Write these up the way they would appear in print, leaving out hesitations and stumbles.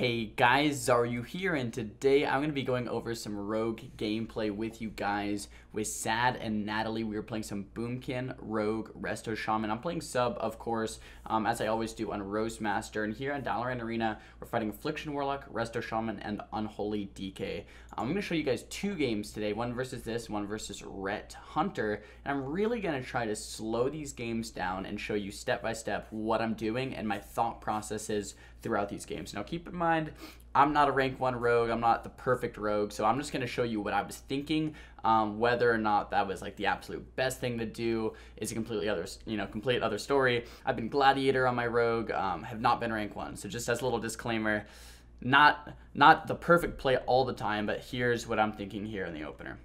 Hey guys, Xaryu here, and today I'm going to be going over some Rogue gameplay with you guys. With Sad and Natalie, we were playing some Moonkin, Rogue, Resto Shaman. I'm playing sub, of course, as I always do on Roast Master. And here on Valorant Arena, we're fighting Affliction Warlock, Resto Shaman, and Unholy DK. I'm going to show you guys two games today, one versus this, one versus Ret Hunter. And I'm really going to try to slow these games down and show you step by step what I'm doing and my thought processes throughout these games. Now keep in mind, I'm not a rank 1 rogue, I'm not the perfect rogue, so I'm just going to show you what I was thinking. Whether or not that was like the absolute best thing to do is a completely other, complete other story. I've been Gladiator on my rogue, have not been rank 1, so just as a little disclaimer, not the perfect play all the time, but here's what I'm thinking here in the opener.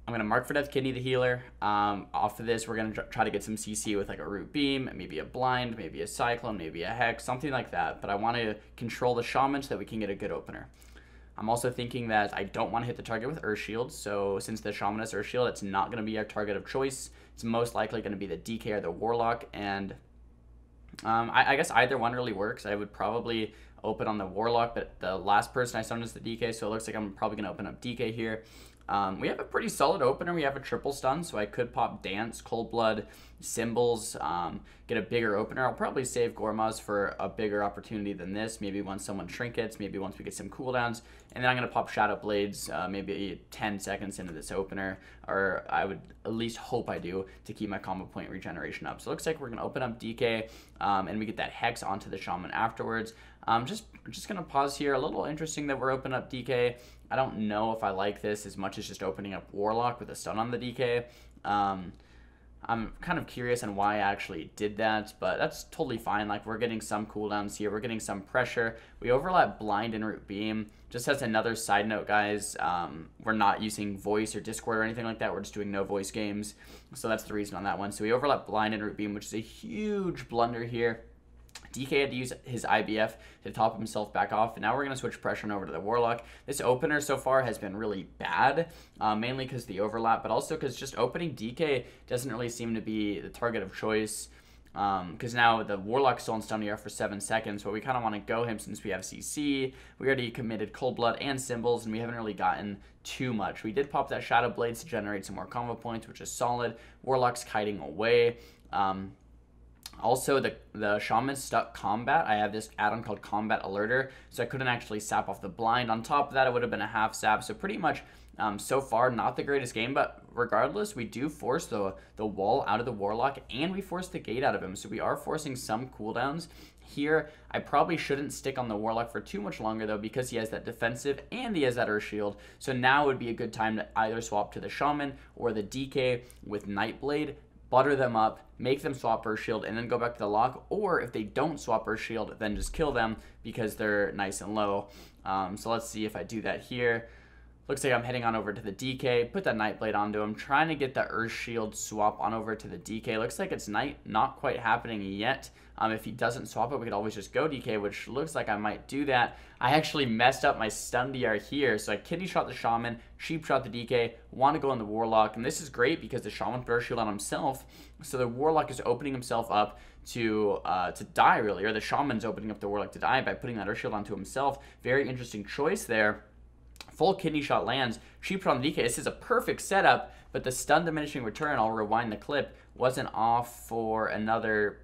I'm going to mark for Death Kidney the healer. Off of this, we're going to try to get some CC with like a Root Beam, maybe a Blind, maybe a Cyclone, maybe a Hex, something like that. But I want to control the Shaman so that we can get a good opener. I'm also thinking that I don't want to hit the target with Earth Shield. So since the Shaman has Earth Shield, it's not going to be our target of choice. It's most likely going to be the DK or the Warlock. And I guess either one really works. I would probably open on the Warlock, but the last person I summoned is the DK. So it looks like I'm probably going to open up DK here. We have a pretty solid opener. We have a triple stun, so I could pop Dance, Cold Blood, Symbols, get a bigger opener. I'll probably save Gormaz for a bigger opportunity than this, maybe once someone trinkets, maybe once we get some cooldowns, and then I'm going to pop Shadow Blades maybe 10 seconds into this opener, or I would at least hope I do, to keep my combo point regeneration up. So it looks like we're going to open up DK, and we get that Hex onto the Shaman afterwards. Just going to pause here. A little interesting that we're opening up DK. I don't know if I like this as much as just opening up Warlock with a stun on the DK. I'm kind of curious on why I actually did that, but that's totally fine. Like, we're getting some cooldowns here. We're getting some pressure. We overlap Blind and Root Beam. Just as another side note, guys, we're not using voice or Discord or anything like that. We're just doing no voice games. So that's the reason on that one. So we overlap Blind and Root Beam, which is a huge blunder here. DK had to use his IBF to top himself back off, and now we're going to switch pressure over to the Warlock. This opener so far has been really bad, mainly because the overlap, but also because just opening DK doesn't really seem to be the target of choice, because now the Warlock's still in stun ER for 7 seconds, but we kind of want to go him since we have CC. We already committed Cold Blood and Symbols, and we haven't really gotten too much. We did pop that Shadow Blades to generate some more combo points, which is solid. Warlock's kiting away. Also, the Shaman stuck combat. I have this add-on called Combat Alerter, so I couldn't actually sap off the Blind. On top of that, it would have been a half sap, so pretty much so far not the greatest game, but regardless, we do force the wall out of the Warlock, and we force the gate out of him, so we are forcing some cooldowns. Here, I probably shouldn't stick on the Warlock for too much longer, though, because he has that defensive and he has that Earth Shield, so now would be a good time to either swap to the Shaman or the DK with Nightblade, butter them up, make them swap Earth Shield, and then go back to the lock. Or if they don't swap Earth Shield, then just kill them because they're nice and low. So let's see if I do that here. Looks like I'm heading on over to the DK, put that Nightblade onto him, trying to get the Earth Shield swap on over to the DK. Looks like it's not quite happening yet. If he doesn't swap it, we could always just go DK, which looks like I might do that. I actually messed up my stun DR here, so I kidney shot the Shaman, cheap shot the DK, want to go on the Warlock, and this is great because the Shaman put Earth Shield on himself, so the Warlock is opening himself up to die, really, or the Shaman's opening up the Warlock to die by putting that Earth Shield onto himself. Very interesting choice there. Full kidney shot lands, cheap shot on the DK. This is a perfect setup, but the stun diminishing return, I'll rewind the clip, wasn't off for another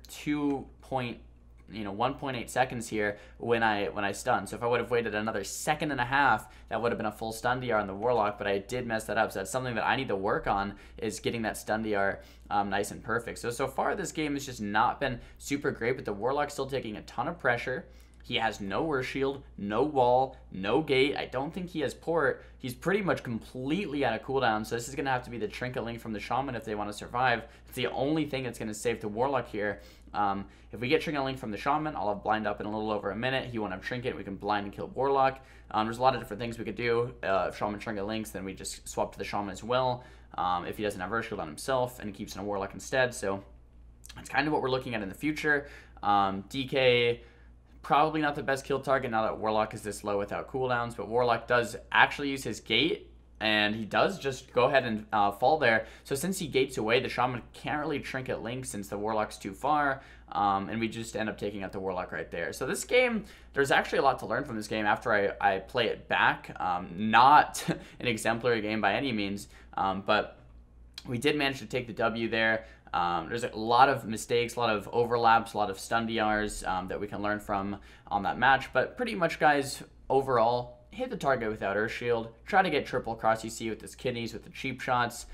1.8 seconds here when I stunned. So if I would have waited another second and a half, that would have been a full stun DR on the Warlock, but I did mess that up. So that's something that I need to work on, is getting that stun DR nice and perfect. So far this game has just not been super great, but the Warlock's still taking a ton of pressure. He has no Earth Shield, no wall, no gate. I don't think he has port. He's pretty much completely out of cooldown, so this is going to have to be the Trinket Link from the Shaman if they want to survive. It's the only thing that's going to save the Warlock here. If we get Trinket Link from the Shaman, I'll have Blind up in a little over a minute. He won't have Trinket. We can Blind and kill Warlock. There's a lot of different things we could do. If Shaman Trinket Links, then we just swap to the Shaman as well. If he doesn't have Earth Shield on himself, and he keeps in a Warlock instead. So that's kind of what we're looking at in the future. DK... probably not the best kill target now that Warlock is this low without cooldowns, but Warlock does actually use his gate, and he does just go ahead and fall there. So since he gates away, the Shaman can't really Trinket Link since the Warlock's too far. and we just end up taking out the Warlock right there. So this game, there's actually a lot to learn from this game after I play it back. Not an exemplary game by any means, but we did manage to take the W there. There's a lot of mistakes, a lot of overlaps, a lot of stun DRs that we can learn from on that match. But pretty much, guys, overall, hit the target without Earth Shield. Try to get triple cross CC with his kidneys, with the cheap shots.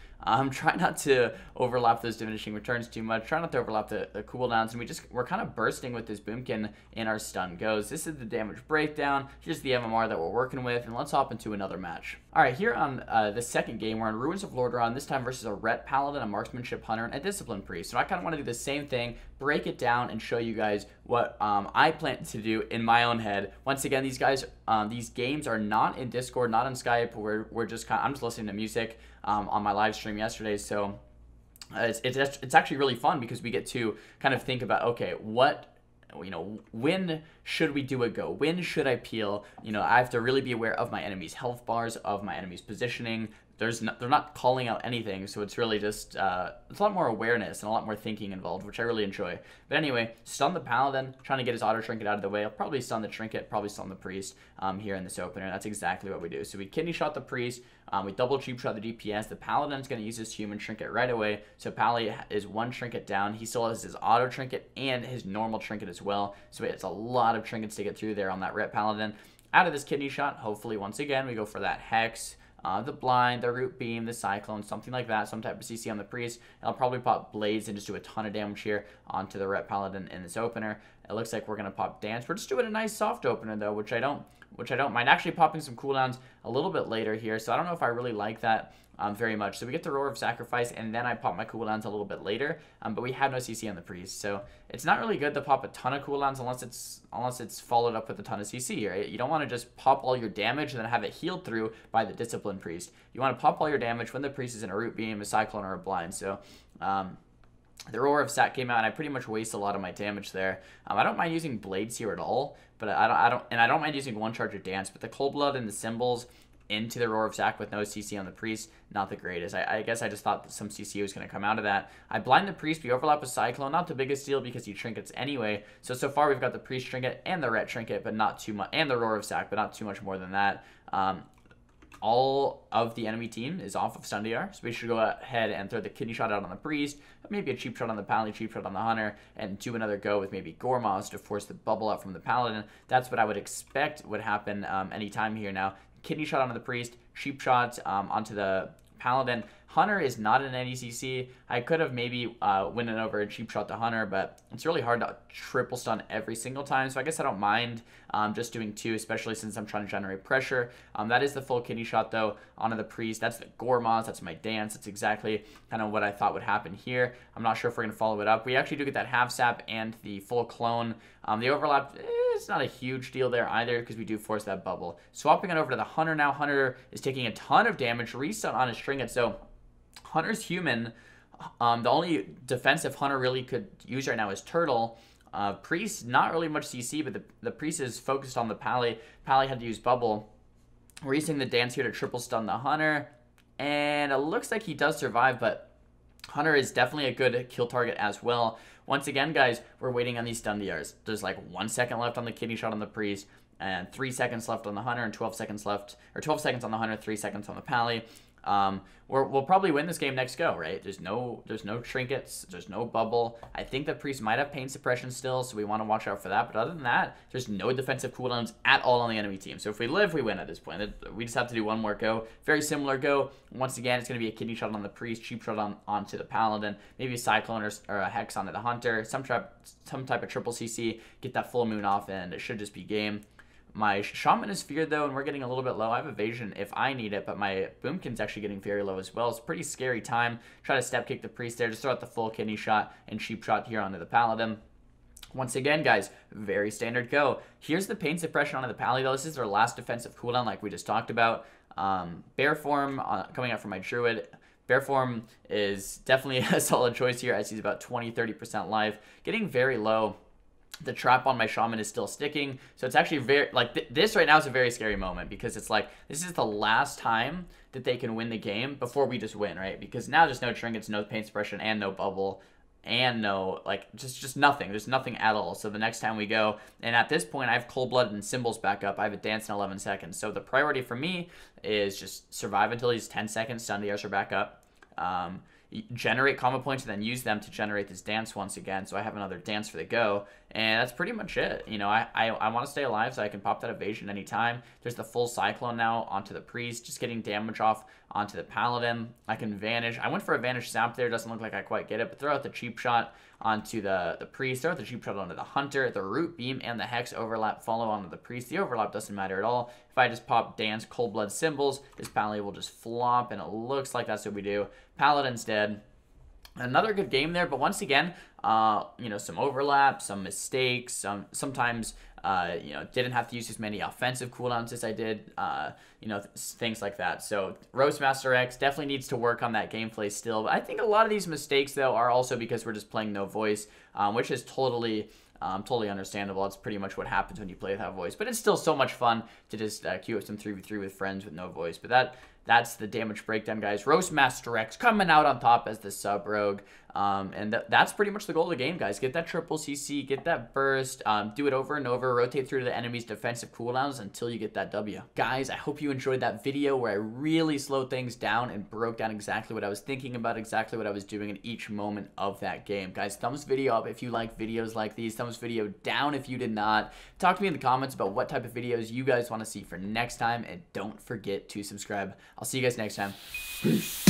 Try not to overlap those diminishing returns too much. Try not to overlap the cooldowns. And we're kind of bursting with this Boomkin in our stun goes. This is the damage breakdown. Here's the MMR that we're working with. And let's hop into another match. All right, here on the second game, we're in Ruins of Lordaeron, this time versus a Ret Paladin, a Marksmanship Hunter, and a Discipline Priest. So I kind of want to do the same thing, break it down, and show you guys what I plan to do in my own head. Once again, these guys, these games are not in Discord, not on Skype. We're just I'm just listening to music on my live stream yesterday. So it's actually really fun because we get to kind of think about, okay, when should we do a go? When should I peel? I have to really be aware of my enemy's health bars, of my enemy's positioning. They're not calling out anything, so it's really just it's a lot more awareness and a lot more thinking involved, which I really enjoy. But anyway, stun the Paladin, trying to get his auto trinket out of the way. I'll probably stun the trinket, probably stun the priest here in this opener. That's exactly what we do. So we kidney shot the priest, we double cheap shot the DPS. The Paladin's going to use his human trinket right away. So Pally is one trinket down. He still has his auto trinket and his normal trinket as well. So it's a lot of trinkets to get through there on that Ret Paladin. Out of this kidney shot, hopefully once again we go for that Hex. The Blind, the Root Beam, the Cyclone, something like that, some type of CC on the Priest. And I'll probably pop Blades and just do a ton of damage here onto the Ret Paladin in this opener. It looks like we're going to pop Dance. We're just doing a nice soft opener, though, which I don't mind. Actually popping some cooldowns a little bit later here, so I don't know if I really like that very much. So we get the Roar of Sacrifice, and then I pop my cooldowns a little bit later, but we have no CC on the Priest, so it's not really good to pop a ton of cooldowns unless it's followed up with a ton of CC, right? You don't want to just pop all your damage and then have it healed through by the Discipline Priest. You want to pop all your damage when the Priest is in a Root Beam, a Cyclone, or a Blind. So the Roar of Sac came out, and I pretty much waste a lot of my damage there. I don't mind using Blades here at all, but I don't mind using one charge of Dance. But the Cold Blood and the Symbols into the Roar of Sac with no CC on the Priest, not the greatest. I guess I just thought that some CC was going to come out of that. I blind the Priest, we overlap with Cyclone, not the biggest deal because he trinkets anyway. So far we've got the Priest trinket and the Ret trinket, but not too much, and the Roar of Sac, but not too much more than that. All of the enemy team is off of stun DR, so we should go ahead and throw the kidney shot out on the Priest, maybe a cheap shot on the Pally, cheap shot on the Hunter, and do another go with maybe Gormaz to force the bubble out from the Paladin. That's what I would expect would happen anytime here now. Kidney shot onto the Priest, cheap shot onto the Paladin. Hunter is not in any CC. I could have maybe went it over a cheap shot to Hunter, but it's really hard to triple stun every single time, so I guess I don't mind just doing two, especially since I'm trying to generate pressure. That is the full kidney shot, though, onto the Priest. That's the Gormaz. That's my Dance. That's exactly kind of what I thought would happen here. I'm not sure if we're going to follow it up. We actually do get that half sap and the full clone. The overlap is not a huge deal there either because we do force that bubble. Swapping it over to the Hunter now. Hunter is taking a ton of damage. Restun on his trinket, so Hunter's human. The only defensive Hunter really could use right now is Turtle. Priest, not really much CC, but the Priest is focused on the Pally. Pally had to use Bubble. We're using the Dance here to triple stun the Hunter. And it looks like he does survive, but Hunter is definitely a good kill target as well. Once again, guys, we're waiting on these stun DRs. There's like 1 second left on the kidney shot on the Priest, and 3 seconds left on the Hunter, and 12 seconds left, or 12 seconds on the Hunter, 3 seconds on the Pally. We'll probably win this game next go, right? There's no trinkets, there's no bubble. I think the Priest might have pain suppression still, so we want to watch out for that. But other than that, there's no defensive cooldowns at all on the enemy team. So if we live, we win at this point. We just have to do one more go. Very similar go. Once again, it's going to be a kidney shot on the Priest, cheap shot onto the Paladin, maybe a Cyclone or a Hex onto the Hunter, some type of triple CC, get that full moon off, and it should just be game. My Shaman is feared, though, and we're getting a little bit low. I have evasion if I need it, but my Boomkin's actually getting very low as well. It's a pretty scary time. Try to step kick the Priest there. Just throw out the full kidney shot and cheap shot here onto the Paladin. Once again, guys, very standard go. Here's the pain suppression onto the Pally, though. This is their last defensive cooldown like we just talked about. Bear form coming out from my Druid. Bear form is definitely a solid choice here as he's about 20-30% life. Getting very low. The trap on my Shaman is still sticking, so it's actually very, like, this right now is a very scary moment because it's like, this is the last time that they can win the game before we just win, right? Because now there's no trinkets, no pain suppression, and no bubble, and no, like, just nothing. There's nothing at all. So the next time we go, and at this point, I have Cold-Blooded and Symbols back up. I have a Dance in 11 seconds. So the priority for me is just survive until he's 10 seconds, stun DRs are back up. Generate combo points and then use them to generate this dance once again, so I have another dance for the go, and that's pretty much it. You know, I want to stay alive so I can pop that evasion anytime. There's the full Cyclone now onto the Priest, just getting damage off onto the Paladin. I can Vanish. I went for a Vanish Zap there, doesn't look like I quite get it, but throw out the Cheap Shot onto the Priest, throw out the Cheap Shot onto the Hunter, the Root Beam and the Hex overlap follow onto the Priest. The overlap doesn't matter at all. If I just pop Dance, Cold Blood, Symbols, this Paladin will just flop, and it looks like that's what we do. Paladin's dead. Another good game there, but once again, you know, some overlap, some mistakes, sometimes, you know, didn't have to use as many offensive cooldowns as I did, you know, things like that. So Roastmaster X definitely needs to work on that gameplay still, but I think a lot of these mistakes, though, are also because we're just playing no voice, which is totally understandable. That's pretty much what happens when you play without voice, but it's still so much fun to just queue up some 3v3 with friends with no voice. But that's the damage breakdown, guys. Roastmaster X coming out on top as the sub rogue. And that's pretty much the goal of the game, guys. Get that triple CC, get that burst, do it over and over, rotate through to the enemy's defensive cooldowns until you get that W. Guys, I hope you enjoyed that video where I really slowed things down and broke down exactly what I was thinking about, exactly what I was doing in each moment of that game. Guys, thumbs video up if you like videos like these. Thumbs video down if you did not. Talk to me in the comments about what type of videos you guys want to see for next time, and don't forget to subscribe. I'll see you guys next time. Peace.